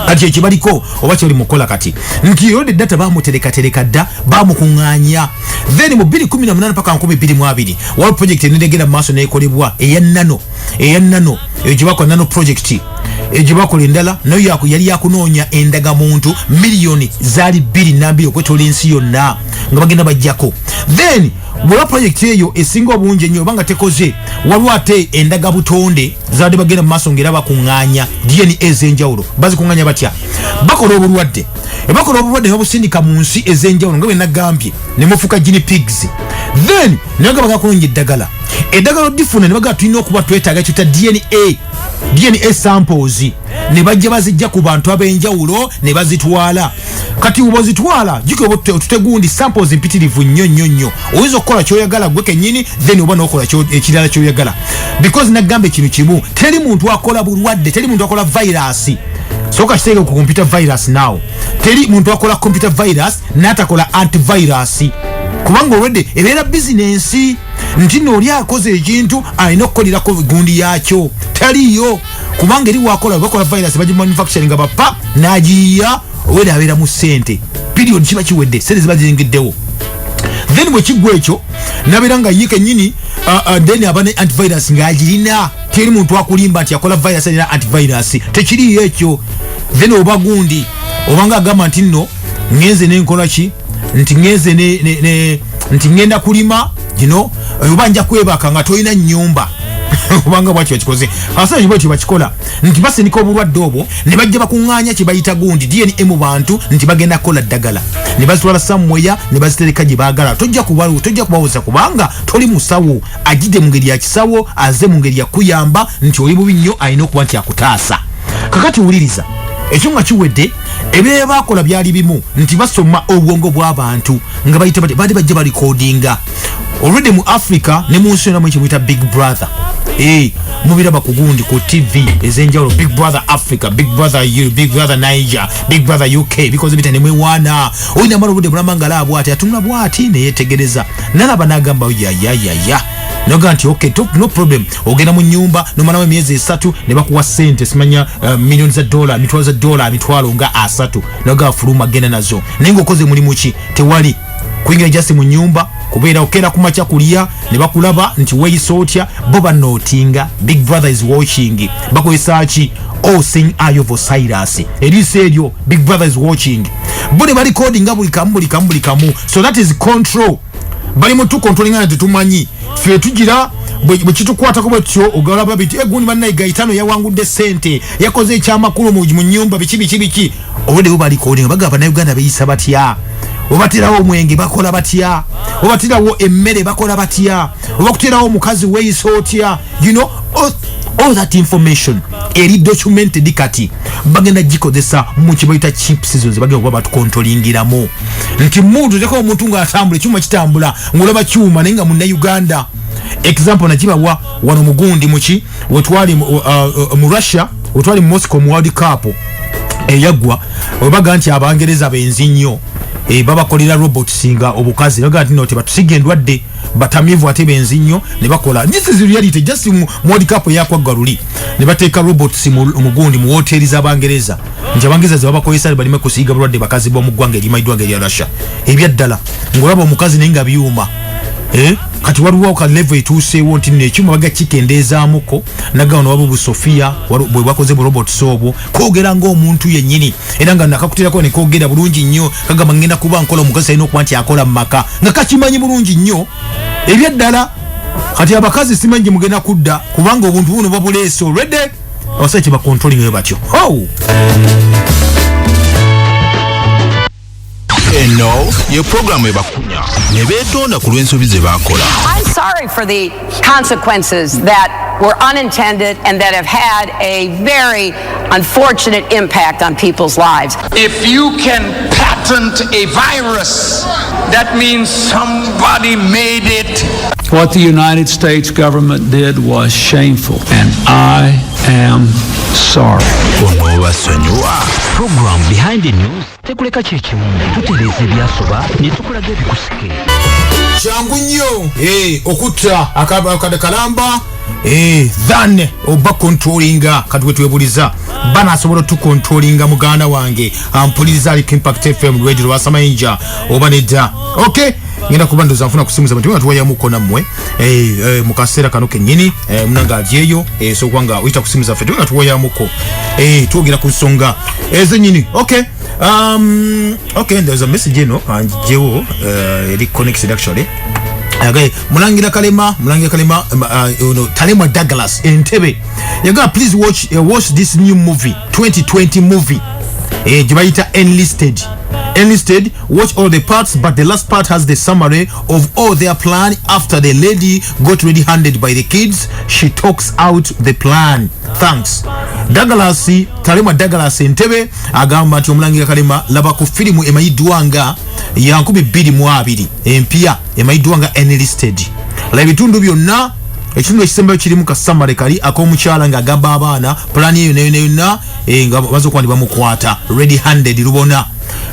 kati ekibaliko oba kyoli mukola kati nti yode data bamutereka dda bamukuŋŋaanya then mu 2018 paka 2022 wali project enegenda maaso nekolebwa eya nano ejibakola nano project ejibakola endala nayo yali yakunoonya endaga muntu miliyoni zali 2.2 okwetola ensi yonna nga bagenda bajjako then bwa project eyo esinga obungi ennyo banga tekoze waliwo ate endaga butonde zaade bagenda mu maaso ngera bakuŋŋaanya DNA ez'enjawulo bazikuŋŋaanya batya bakola obulwadde ne babusindika mu nsi ez'enjawulo nga bwe nagambye ne mufuka guinea pigs then ne bagamba bakunoonya eddagala odifuna ne bagamba tulina okuba twetaaga kyota DNA samples ne bajja bazijja ku bantu ab'enjawulo ne bazitwala kati ubozitwala jiko tutegundi samples mpitirivu nnyo oyinza okukola kyoyagala gwe kennyini then oba n'okola ekirala kyoyagala because nagambe kino kimu teri muntu akola bulwadde teri muntu akola virus soka kitege ku computer virus now teri muntu akola computer virus n'atakola antivirus kubanga already ebeera business nti n'oli akoze ekintu alina okukolirako gundi yakyo taliyo kubanga eri wakola bakola virus baji manufacturing nga bapa nagiya oweri abeera mu ssente period kiba kiwedde sente ziba ziyingiddewo then bwe kiggwa ekyo nabeera nga ye kennyini then aba ne antivirus ng'agirina teri muntu akulimba nti akola virus alina antivirus tekiriyo ekyo then oba gundi obanga agamba nti nno ngenze nenkola ki nti ngenze nti ngenda kulima oba nja kwebaka nga tolina nnyumba kubanga bwaki bakikoze asajja bwaki bakikola nti basindika obulwadde obwo ne bajja bakuŋŋaanya kibayita gundi DNA mu bantu nti bagenda kukola ddagala ne bazitwala samweya ne bazitereka gye baagala tojja kubawoza kubanga toli musawo agidde mu ngeri ya kisawo aze mu ngeri ya kuyamba nti oli bubi nnyo alina okuba nti akutaasa kakati wuliriza ekyo nga kiwedde ebyo bakola byali bimu nti basoma obwongo bw'abantu nga bayita bali bajja balikodinga already mu Africa ne mu nsi namwe kimuyita Big Brother mubiraba kugundi ku TV ezenjawulo Big Brother Africa, Big Brother EU, Big Brother Niger, Big Brother UK because bita nemwe wana oyina mara bude bulamangala abo ati atumna bwati ne yetegereza nalaba nagamba ya noga nti okay no problem ogenda mu nyumba no manawe myezi 3 ne bakuwa sente simanya millions za dollar mitwalo za dollar mitwalo nga asatu noga fuluma gena nazo nengo okoze mulimu ki tewali kuingira just mu nyumba kubeera okera kumacha kulia ne bakulaba nti weisotya boba notinga Big Brother is watching bakoyisachi all sing eye of Osiris eriserio Big Brother is watching bone bali coding buli kamu so that is control bali mutu controlling ante tumanyi fe tugira bwe kitukwata ko bwetyo ogalaba biti egundi banna igaitano yawangudde sente yakoze ekyamakulu mu nyumba biki obode bali coding bagaba na Uganda beyisa batya obatirawo omwenge bakola batya obatirawo emmere bakola batya obakutirawo mukazi weisotya you know all that information eri documented kati bagenda gikozesa mu kibayita chip seasons bagenda kuba batu controllingiramu nti muntu teko omuntu nga atambula cyuma kitambula ngolaba cyuma nenga mu Uganda example nakibawa wano mugundi muki wetwali mu Russia wetwali mu Moscow mu World Cup eyagwa obaga nti abangereza benzi nnyo baba kolira robot singa obukazi naga nti noti batusiga endwadde batamivu ate benzi nnyo ne bakola this is reality just mu World Cup yakwa garuli ne bateeka robots mugundi mu hoteli z'abangereza nje abangereza ze babakoyesa balime kusiga bulwadde bakazi bo mu ggwanga erimaidwanga erya Russia ebyaddala ngolaba omukazi nenga byuma kati waruwa ka level etuse wonti ne chuma baga kikendeezaamuko naga ono wabu Sofia bwe bakoze robot sobo kogera ngo omuntu yennyini era nga nakakutirako ne kogera bulungi nnyo kaga mangenda kuba nkola omukazi alina okwanti akola maka nga kakimanyi bulungi nnyo ebyaddala kati abakazi simanyi mugenda kudda kubanga obuntu buno babuleese already osache ba controlling batyo No, your program ebakunya. Nebetonda ku lw'ensobi ze bakola. I'm sorry for the consequences that were unintended and that have had a very unfortunate impact on people's lives. If you can patent a virus, that means somebody made it. What the United States government did was shameful, and I am sorry. Program Behind the News tekuleka chechimu tutereze byasoba netukulaga ebikusike changu nnyo okutta akade kalamba than oba controllinga kati wetwebuliza bana asobola tu controllinga muganda wange ampuliriza ali Impact FM radio wasamayinja oba nedda okay ngenda kubanduza nfuna kusimuza bantu tuwaya mukona mmwe mukasera kano kenyini munanga alyeyo so kwanga uita kusimuza fe tuwaya muko tuogira ku nsonga ezenyini okay there's a message anjewo eri connected actually okay mulangira kalema Talema Douglas Entebbe yaga please watch this new movie 2020 movie jibaita enlisted watch all the parts but the last part has the summary of all their plan after the lady got ready-handed by the kids. She talks out the plan. Thanks. Talema Douglas Entebbe agamba nti omulangira kalema laba ku filimu emayiddwanga ya 2022 empya emayiddwanga enlisted la ebitundu byonna ekitundu ekisembayo kirimu ka summary kali ak'omukyala nga agamba abaana plan eyo neyonna nga bazo kwandibwa mukwata ready-handed lubona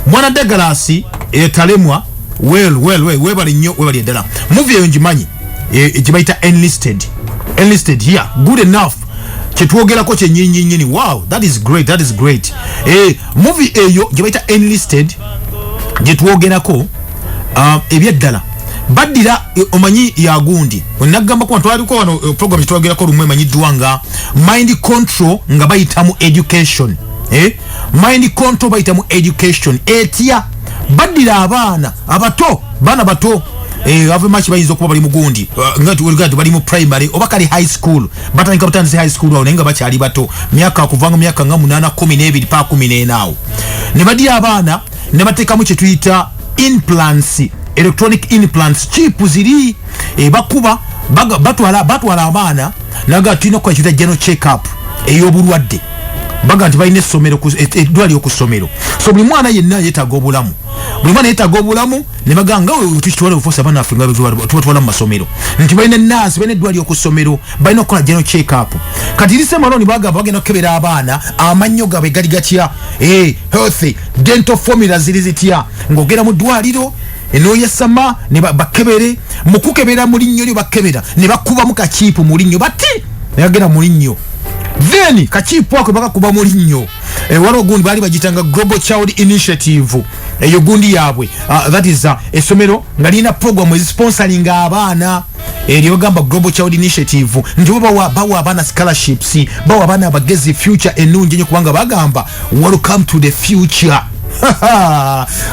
mwana Douglas talemwa webali nnyo webali eddala movie eyo ngimanyi egibayita enlisted here good enough kyetwogerako kyenyinyini wow that is great movie eyo gibayita enlisted gyetwogerako ebyaddala baddira omanyi yagundi onagamba ko twaliko wano program gyetwogerako lumwe emanyiddwanga mind control nga bayitamu education mind control bayitamu education etya baddira abaana bato ave machi bayinza okuba bali mugundi ngati bali mu primary oba kali high school batandika butandise high school awo nenga bakyali bato myaka kuvanga myaka nga 8 12 pa 14 awo ne baddira abaana ne bateekamu kye tuyita implants electronic implants chip ziri bakuba batwala abaana naga tulina okukola ekiyita general check up ey'obulwadde baga nti balina essomero eddwaliro ku ssomero so buli mwana yenna yeetaaga obulamu buli mwana yetaga obulamu ne baganga tukitwala ofusa bana afinga tubatwala mu masomero nti balina nurse balina eddwaliro ku ssomero balina okukola general check up kati December loni bagamba bagenda okukebera abaana amannyo gaabwe gali gatya healthy dental formula ziri zitya ng'ogera mu ddwaliro enoyesama ne bakebere mu kukebera mu linnyo lyo bakebera ne bakuba mu kakiipu mu linnyo bati ne bagenda mu linnyo then kakiipu ako bakakuba mu linnyo waliwo gundi bali bagitanga Global Child Initiative eyo gundi yaabwe that is essomero nga lina program ezisponsoring abaana eriyo gamba Global Child Initiative nti bawa abaana scholarships bawa abaana abagezi future ennungi ennyo kubanga bagamba welcome to the future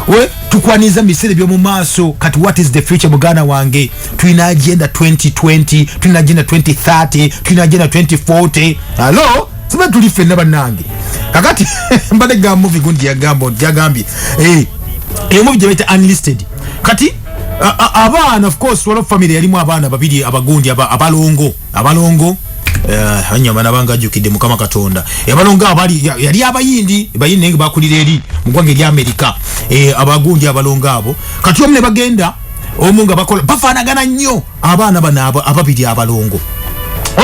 we tukwaniza misere byo mu maaso kati what is the future mugana wange tulina agenda 2020 tulina agenda 2030 tulina agenda 2040 hello sibe tulife nabanange kakati mbade ga movie gundi yagambye iyo movie jebeta unlisted kati abana of course wala family yalimu abana babiri abagundi abalongo hanyuma nabanga ajukide mukama katonda abalonga abali yali abayindi bayindi bakulira eri mugwange lya America abagundi abalonga abo kati omne bagenda omunga bakola bafanagana nnyo abana bana ababiri abalongo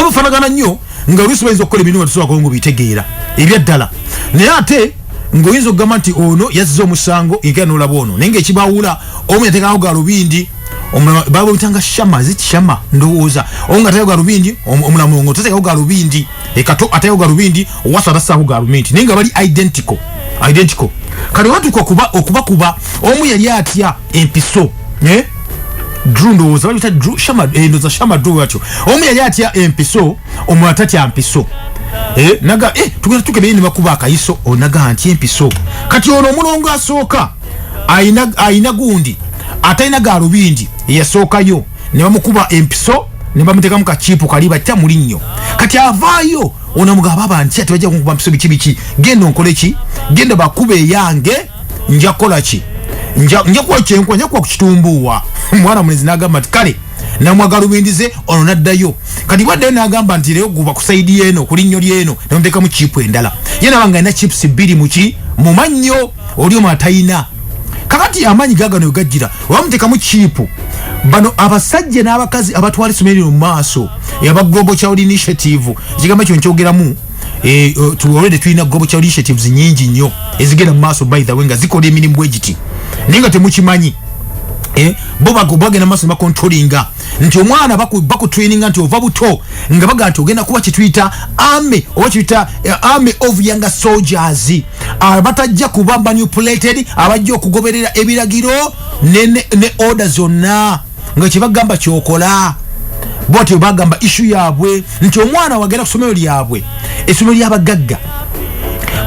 obufanagana nnyo nga olusibenzo okukola ebintu tusobola kulungu bitegeera ebyaddala naye ate ngoyinza okugamba nti ono yazze omusango engera n'olaba ono naye ng'ekibawula omu yateekawo galubindi baba bitanga shama zichama ndowooza onga tayo galubindi omulamu ngo tateekawo galubindi ekato atayo galubindi wasa tasaho galubindi naye nga bali identical kale watu okubakuba omu yali atya empiso Drew ndowooza bali bita shama ndoza shama Drew atyo omu yali atya empiso omulata ya mpiso naga tugenda tukebeye ne bakuba akayiso onaga anti empiso kati ono omulongo asooka ayina gundi atayina galubindi yasookayo ne bamukuba empiso ne bamuteeka mu kakiipu kali batya mu linnyo kati avaayo onamugamba abantu ati bajja kunkuba mpiso biki genda onkole ki genda bakube eyange nja kukola ki nja kuwa kyenkwa nja kuwa kukitumbuwa mwana munezi n'agamba nti kale namwagalubindize ono naddayo kati bwaddayo n'agamba nti leero guba kusaidi eno ku linnyo lyeno nemuteeka mu kiipu endala ye nabanga alina chips bbiri mu mannyo oli omu atayina kakati amanyi gagano gajjira wamuteekamu chiipu bano abasajja n'abakazi abatwala essomero mu maaso aba Global Child Initiative ekigambo ekyo nkyogeramu already tulina Global Child Initiatives nyingi nnyo ezigenda mu maaso by the way nga zikola emirimu bwegiti naye nga temukimanyi bo bagenda maaso bakontrolinga nti omwana bakutraininga nti ova buto nga baga nti ogenda kuba kituyita army oba kituyita army of younger soldiers abatajja kuba manipulated abajja okugoberera ebiragiro ne order zonna nga kyebagamba kyokola bwatyo bagamba issue yaabwe nti omwana wagenda ku ssomero lyabwe essomero ly'abagagga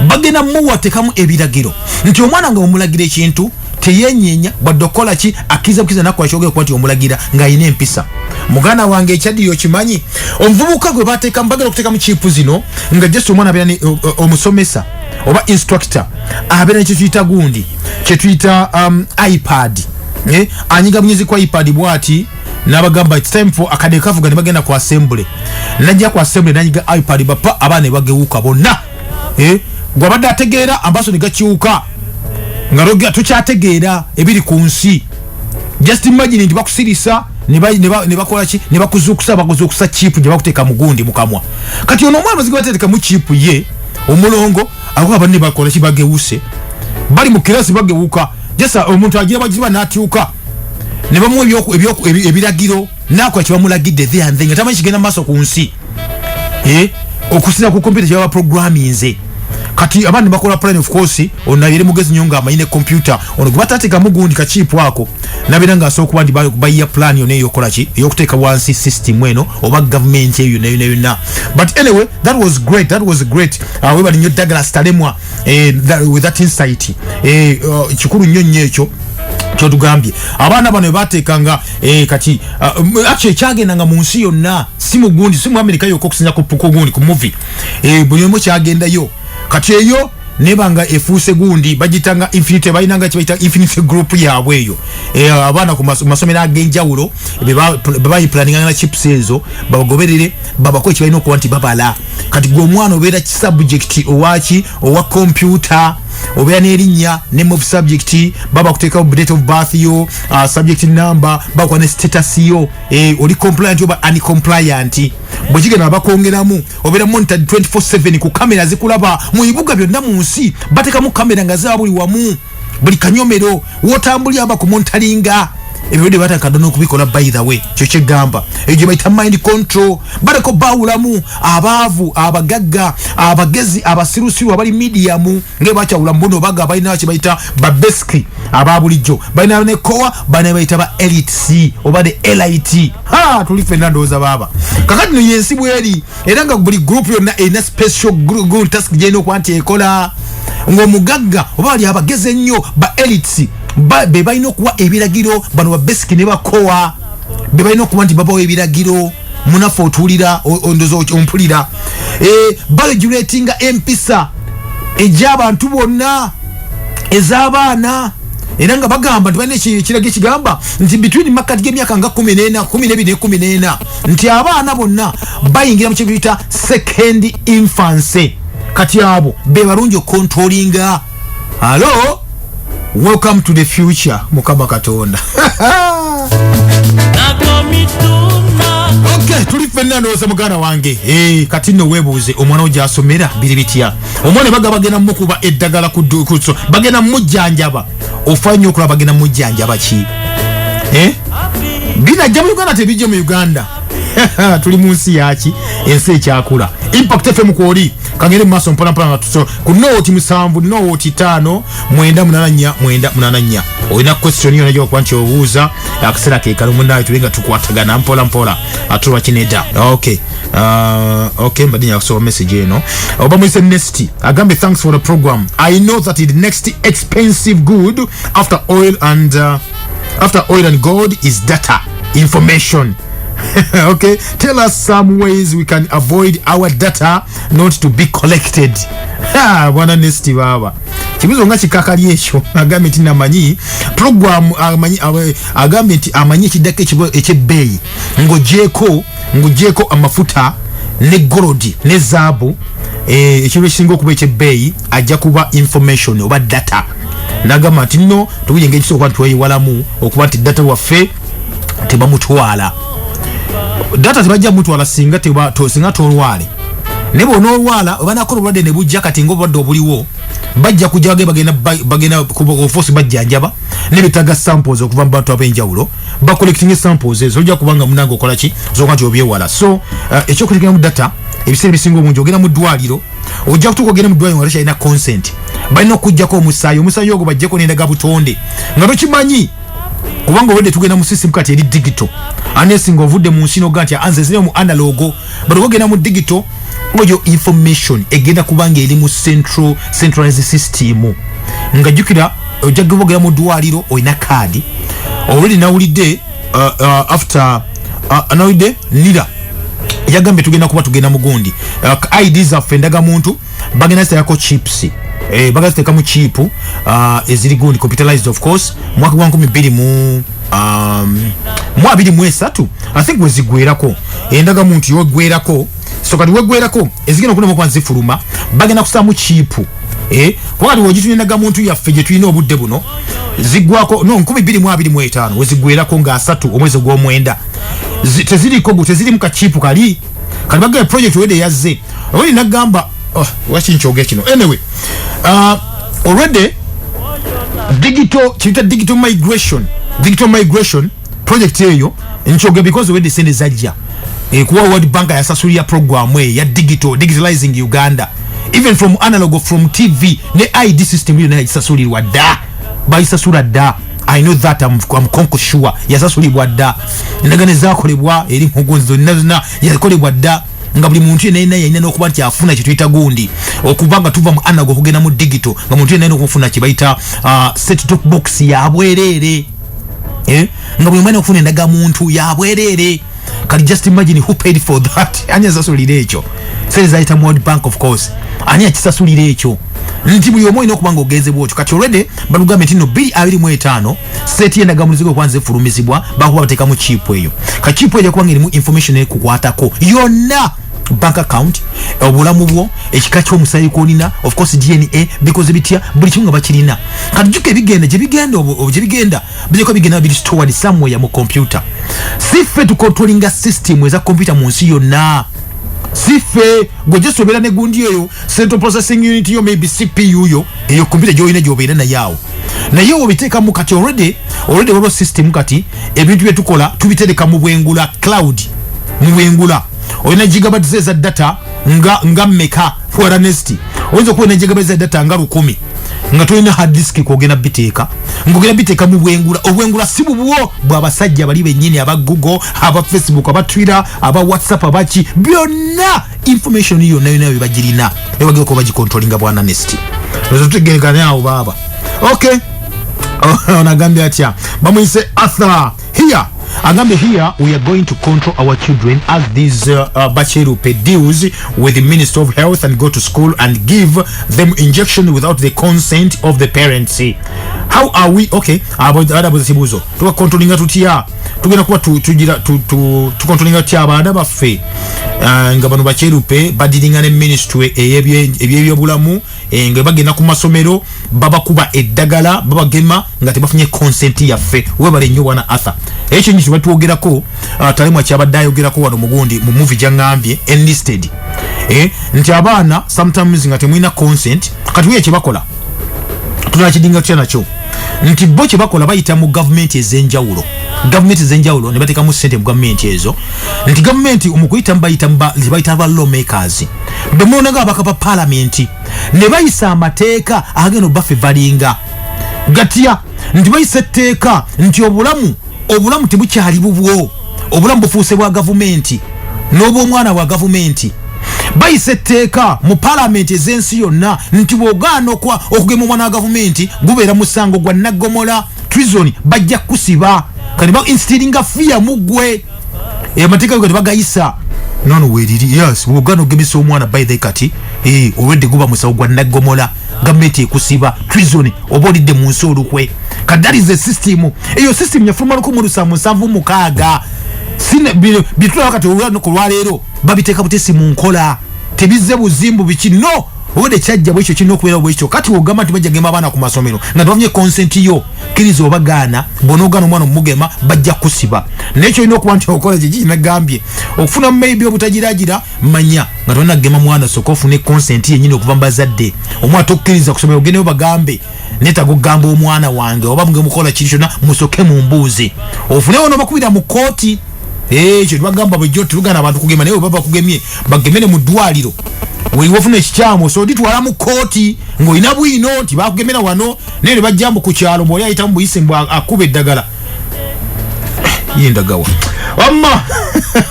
bagenda muwateekamu ebiragiro nti omwana nga omulagira ekintu teyenyenya bwadokola ki akiza bukiza nakola kyogera kwati omulagira nga ayina empisa mugana wange ekyaddiyo kimanyi omuvubuka gwe bateeka mbagala okuteeka mu chipu zino nga just omwana abeera omusomesa oba instructor abeera nekyo tuyita gundi kyetuyita iPad anyiga bunyezi kwa iPad bwati nabagamba it's time for akade kavuga ne bagenda ku assembly najja ku assembly nanyiga iPad bapa abane bagewuka bonna gwabadde ategeera ambaso ne gakiwuka ngaroga tukyategeera ebiri ku nsi just imagine nti bakusirisa ne bakola ki ne bakuzukusa chipu gye bakuteeka mugundi mukamwa kati ono omwana zigwa bateeka mu chipu ye omulongo ako abanne bakola ki bagewuse bali mu kirasi bagewuka jesa omuntu agira bagiba n'atyuka ne bamuwa ebiragiro nakola kye bamulagidde there and then tamanyi kigenda maaso ku nsi okusira ku computer kyaba programming kati abandi bakola plan of course onayire mugezi nyonga amayine computer ono gwatateka mugundi kachipu ako nabiranga asokuba ndi bayiya plan yone yokola ki yokuteeka wansi system eno oba government eyo na but anyway that was great we bali nyo Douglas Talemwa with that insight kikuru nnyo ekyo kyotugambye abaana bano bateekanga kati actually kyagendanga mu nsi yonna si mugundi si mu America yokko okusinza ku gundi ku movie buli omu kyagendayo kati eyo nebanga efuuse gundi bagitanga infinite bayinanga kibaita infinite group yaabwe eyo abaana ku masomero ag'enjawulo bebayi planning na chips ezo babagoberere babako kibalina okuba nti babala kati gwe omwana obeera subject owa computer obeera n'erinnya name of subject baba kuteekawo date of birth yo subject number bakuwa ne status yo oli compliant oba uncompliant bwe kigenda bakongeramu obeera monitored 24/7 ku kamera zikulaba mu bibuga byonna mu nsi bateekamu kamera nga zaba buli wamu buli kanyomero wotambulira aba ku monitoringa ebyo batakadona okubikola by the way kyo kyegamba ekyo bayita mind control barako bawulamu abaavu abagagga abagezi abasirusiru abali medium nge bachawula mbono baga balina kye bayita babeski ababulijjo balina ne koa bana bayita ba elite C oba de elite tuli Fernando za baba kakati no yensi bweri era nga buli group yonna ena special group task jeno kwanti ekola ng'omugagga oba ali abageze nnyo ba elite be balina okuwa ebiragiro bano ba basic ne bakoa be balina okuwa nti babawo ebiragiro munafu otuulira ondozo ompulira regulatinga empisa egy'abantu bonna ez'abaana era nga bagamba nti balina ekiragiro kigamba nti between makati g'emyaka nga 14 14 nti abaana bonna bayingira mu kye biyita second infancy kati abo be balungi okontrolinga. Hello, welcome to the future mukama katonda. Okay, tuli Fernando za mugana wange kati no webuze omwana oja asomera biri bitya omwana bagenda mukuba eddagala kudukutso bagenda mujjanjaba ofanyo okulaba bagenda mujjanjaba ki bina jamu Uganda tebijje mu Uganda. Tuli munsi yaki ensi ekyakula Impact FM kwoli kangere maso mpona tuso ku note 7 note 5 984 oyina question yo najwa kwanti obuuza akisera ke kalo mundaye tulinga tukwatagana mpola atuwa kineda. Okay mbadinya kusoma message eno oba mwise next agambe thanks for the program. I know that the next expensive good after oil and gold is data information. Okay, tell us some ways we can avoid our data not to be collected. Bwana nesti baba kibuzo nga kikakali ekyo agambe tina manyi program agambe ti amanyi kidake ekyebeyi ngojeko amafuta ne gold ne zaabu ekiro kisinga okuba ekyebeyi ajja kuba information oba data nagamba nti no tubuje ngeki sokwa tweyiwalamu okuba nti data waffe tebamutwala data tebajja mutwala singa singa tolwale nebo nolwala banakola bulwadde ne bujja kati ngobadde obuliwo bajja kujja bagenda ku force bajjanjaba ne bitaga samples okuva mu bantu abenjawulo ba collecting samples ezo ojja kubanga munango okola ki zoka nti obyewala so ekyo kutegera mu data ebiseera bisinga omungi ogenda mu ddwaliro ojja kutuuka ogenda mu ddwaliro nga ina consent balina okujjako omusaayi ogwo bajjeko n'endaga butonde nga tokimanyi kubanga obadde tugenda mu system kati eri digital anesinga ovudde mu nsino gati anze zine mu analogo bado ogenda mu digital oyo information egenda kubanga eri mu centralized system nga jukira ojja kugenda mu ddwaliro oyina kadi already nawulidde after anawulidde nira yagambe tugenda kuba tugenda mu gundi IDs zaffe endaga muntu bagenda zitayako chips bagenda ziteka mu chip eziri gundi computerized of course mwaka gwa 20 mu 23 I think wezigwerako endaga muntu yogwerako so kati wegwerako ezigenda okuna mukwanzi zifuluma bagenda kusamu chip kwali wojitu endaga muntu yaffe gye tulina obudde buno zigwako no 2025 wezigwerako nga 3 omwezi gw'omwenda teziriko teziri mu kachipu kali baga project wede yazze oli nagamba wachinchoge kino anyway already digital migration project eyo nchoge because wede sende zajja kuwa World Bank yasasulya program ya digitalizing Uganda even from analog from TV ne ID system yo na yasasulirwa da bayisasula da. I know that I'm conco sure yasasulibwa da ndagane zakolebwa eri mugonzo nazina yakolebwa da nga buli muntu yena n'okuba nti afuna kituyita gundi okubanga tuva mu analog okugenda mu digital nga muntu yena okufuna kibayita set top box ya bwerere nga buli mwana okufuna endaga muntu ya bwerere kali just imagine who paid for that anya zasulire ekyo seze zaita World Bank of course anya kisasulire ekyo nti buli omo ino kubanga ogenze bwotyo kati already balugambe tino 225 seti yendaga muzigo kwanze fulumizibwa bakuba bateka mu chip eyo ka chip eyo kubanga ilimu information ekukwatako yonna bank account obulamu bwo ekika ky'omusaayi kolina of course DNA because bitya buli kimu nga bakirina kati juke bigenda gye bigenda bijeko bigenda bili stored somewhere mu computer sife to controlling a system eza computer mu nsi yonna sife gojesobera ne gundi eyo central processing unit yo maybe CPU yo eyo computer joyina jobera na yawo na yo biteka mu kati already wabo system kati ebintu byetukola tubitereka mu bwengula cloud mu bwengula oyina gigabytes za data nga meka for honesty oyinza kuba gigabytes za data nga 10 nga toyina hard disk kogena biteka ngogena biteka mu bwengula obwengula sibu buwo bw'abasajja bali benyini aba Google aba Facebook aba Twitter aba WhatsApp abachi byonna information yo nayo bibagirina ebageko ko bagicontrollinga bwana honesty lezo tutegekana awo baba okay onagambye atya bamuyise Arthur here agambe here we are going to control our children as these bacherupe deals with the Minister of Health and go to school and give them injection without the consent of the parents. How are we okay about sibuzo tuwa controllinga tutia tugenda kuba tu controllinga tia abana baffe nga bano bacherupe badiringa ne ministry ebyebulamu nga bagenda ku masomero baba kuba eddagala baba gema nga tebafunye consent yaffe webale nnyo wana Arthur ekyo nyiso batuogerako talimu akyabadde ayogerako wano mugundi mu movie jangambye enlisted nti abaana sometimes nga temwina consent kati wiye kyebakola tunakidinga tutya nakyo nti bo kyebakola bayita mu government ezenjawulo ne bateka mu sente mu government ezo nti government omukuyita bayita ba lawmakers bemuonaga abaka pa parliament ne bayisa amateeka ageno baffe valinga gatya nti bayisa etteeka nti obulamu tebukyali bubwo obulamu bufuuse bwa gavumenti n'obw'omwana wa gavumenti bayise etteeka mu parliament ezensi yonna nti bw'ogaana okugema omwana wa gavumenti gubeera musango gwa naggomola treason bajja kusiba kati ba instillinga fear mugwe amateeka go tebagayisa nono weriri yes bw'ogaana ogemesa omwana by the kati obwedde guba musango gwa naggomola gavumenti ekusiba treason oba olidde mu nsi olukwe kati that is the system eyo system yafuluma 1976 sine bitula kati ku lwaleero babiteeka butesi mu nkola tebizze buzimbu bikino obwedde kyajja bwekyo kirina okubeera bwekyo kati wogamba nti bajja gema abaana ku masomero nga tebafumye consent yo kkiriza obagaana bonogaana omwana omugema bajja kusiba nekyo olina okuba nti okola kye kinagambye okufuna maybe obutagiragira manya nga tolina kugema mwana soka ofune consent yennyini okuva mu bazadde omwana tokkiriza kusomera ogendeyo bagambe netago gamba omwana wange oba mugemukola kiri kyonna musoke mu mbuuzi ofunewo nobakubira mu kooti ekyo tubagamba bwejjo tugana abantu kugema naye baba kugemye bagemene mu ddwaliro wefuna ekikyamu so ditwala mu kooti ng'olina bwino nti bakugemera wano naye ne bajjambu ku kyalo bw'oli ayita mu buyise mbw akuba eddagala yendagawa wamma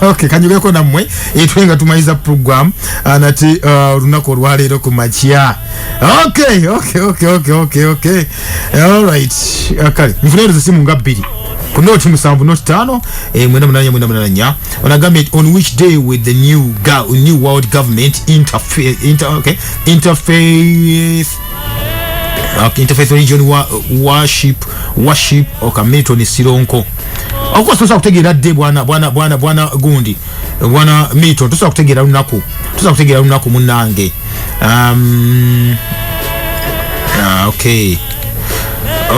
okay kanjogeko nammwe etwenga tumayiza program nati olunaku olwaleero ku makya okay alright kale nfuneereza simu nga 2 ku noti 7 noti 5 mwenda onagambye on which day with the new world government interfaith religion worship Milton Sironko of course tosa kutegeera dde bwana gundi bwana Milton tosa kutegeera lunaku munnange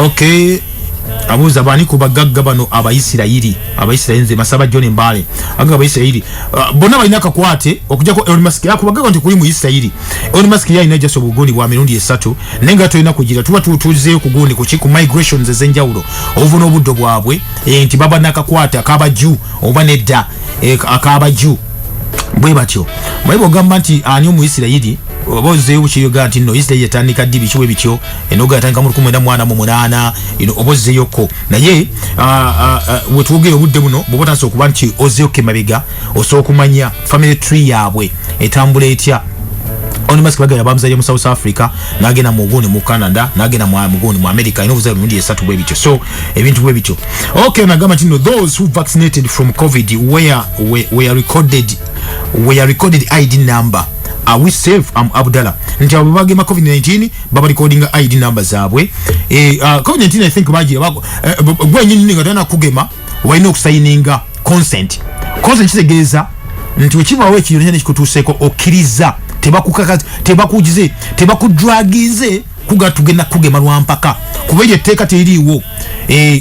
okay abuza bani ku bagagga bano abayisirayiri nze masaba John Mbale aga abayisirayiri bonna balina kakwate okujja ko Elon Musk yakubagagga nti kuli mu Isirayiri Elon Musk yalina jaso bugundi bwa mirundi 3 nenga toyina kugira tuba tutuze ku gundi ku migrations ezenjawulo ovuno obuddo bwabwe nti baba nakakwata akabaju oba nedda akabaju bwe batyo mwebo gamba nti ani mu Isirayiri oboze uchiyoga nti no Isirayiri yatandika ddi bikiwe bityo enoga yatandika mu 18 oboze yoko naye wetwogera obudde buno bobotanso okuba nti ozeyoke mabega osobola okumanya family tree yabwe etambula etya Elon Musk bagaya bamuzaye mu South Africa nagenda mu Uganda mu Canada nagenda mu Uganda mu America inovuza rundi 3 bwe bityo so ebintu bwe bityo okay nagamba nti no those who vaccinated from COVID were recorded ID number. Are we safe? I'm Abdallah. Nti abagema COVID-19 baba recording ID number zabwe. COVID-19 I think baji gwe nyinyi nga tana kugema wayina okusayininga consent. Consent kitegeeza nti wekibawo ekiyonenya nekikutuuseeko okkiriza tebakugize tebakudragize kugatugenda kugema lwampaka kuba ekyo etteeka teririiwo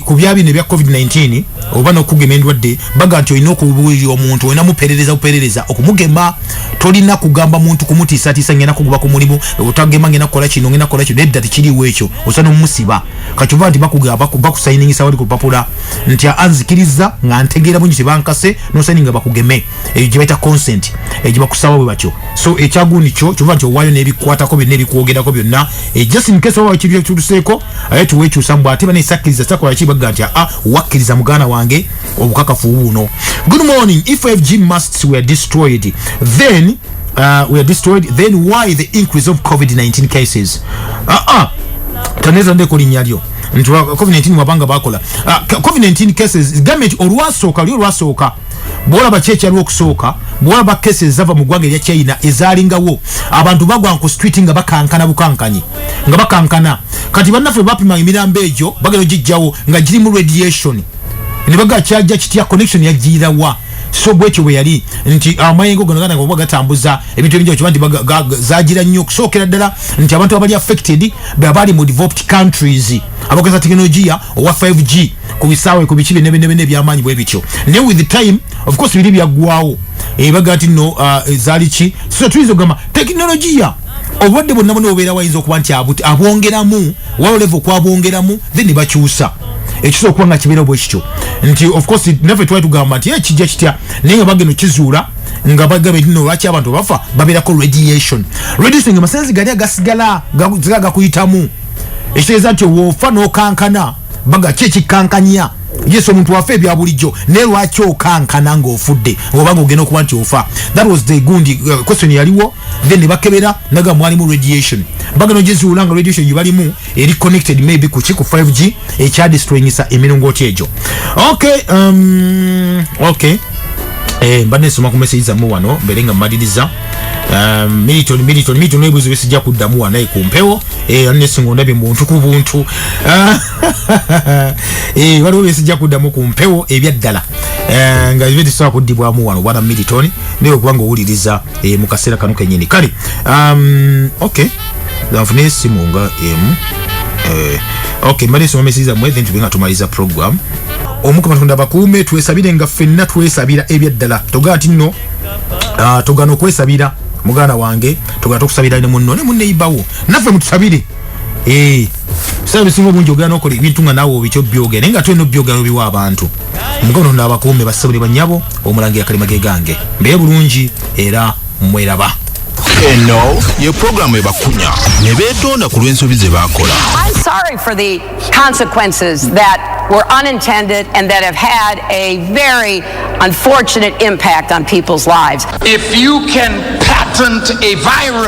ku byabino ebya covid-19 oba n'okugema endwadde baga nti olina okubuulira omuntu olina muperereza okumugema tolina kugamba muntu kumutiisatiisa ngenda kuguba ku mulimu otagema ngenda kukola kino ngenda kukola kino edda tekiriiwo ekyo osana omumusiba kakyova nti bakusayiningisa wali ku lupapula nti anzikiriza nga ntegeera bungi tebankase nosayininga bakugeme ekyo gye baita consent gye bakusaba bwe batyo so ekyagundi kyo kyova nti owaayo n'ebikwatako byonna ebikwogerako byonna just in case oba ekibyo ekituuseeko aye tuweekyusa mbw ate baneesakkiriza takola ki bagga nti wakkiriza mugaana wange obukakafu buno. Good morning. If 5G masts were destroyed, then why the increase of COVID-19 cases? Taneza ndeko linyalyo nti COVID-19 wabanga bakola COVID-19 cases government olwasooka bwolaba kyekyaaliwo okusooka bwolaba cases zava mu ggwanga erya China ezaalingawo abantu bagwa ku street nga bakankana bukankanyi nga bakankana kati bannaffe bapima emirambo egyo bagenda ogijjawo nga giri mu radiation ne baga kyajja kitya connection yagirawa so bwekyo bwe yali nti amayengo gano gana kuba gatambuza ebintu ebingi okiba nti zagira nnyo okusookera ddala nti abantu abali affected bali mu developed countries abakozesa teknologiya owa 5G ku bisaawe ku bikibe nebene byamaanyi bwe bityo ne with the time of course biri byaggwawo baga nti no zaali ki so tuyinza okugamba teknologiya obudde bonna bonna obeera wayinza okuba nti abwongeramu waliwo level kwabwongeramu then bakyusa ekisobola okuba nga kibeera bwe kityo nti of course naffe twali tugamba nti kijja kitya naye nga bagenda kizuula nga bagamba nti lwaki abantu bafa babeerako radiation nga amasanzi gali agasigala gakuyitamu ekitegeeza nti woofa n'okankana baga kyekikankanya yesu omuntu wafa ebya bulijjo naye lwaki okankana ng'ofudde oba ng'ogenda okuba nti ofa that was the gundi question yaliwo then ne bakebera naga mwalimu radiation bagano gizuula nga radiation gye balimu eri connected maybe ku 5G ekyadestroyingisa emirongooti egyo okay mbadde nsoma ku message zammwe wano mbere nga mmaliriza Milton ebuzo besijja kuddamu wanaye ku mpewo anesinga ondabye muntu ku buntu waliwo besijja kuddamu ku mpewo ebyaddala nga bibe tisobola kuddibwamu wano bwana Milton naye okubanga owuliriza mu kaseera kano kennyini kale okay nfuna esimu nga emu okay mbadde nsoma message zammwe then tube nga tumaliza program omuka Katonda bakuume twesabire nga ffenna twesabira ebyaddala togaa ti nno togana okwesabira mugana wange togana tokusabira ne munno ne munne ibawo naffe mutusabire sabe singo bungi ogana okola ebintu nga naawe obikyo byogera nga tweno byogera obiwa abantu omuka Katonda abakuume basabire banyabo omulangira kalima ge gange mbeye bulungi era mweraba eno ye programu ebakunya ne beetonda ku lw'ensobi ze baakola. I'm sorry for the consequences that were unintended and that have had a very unfortunate impact on people's lives. If you can patent a virus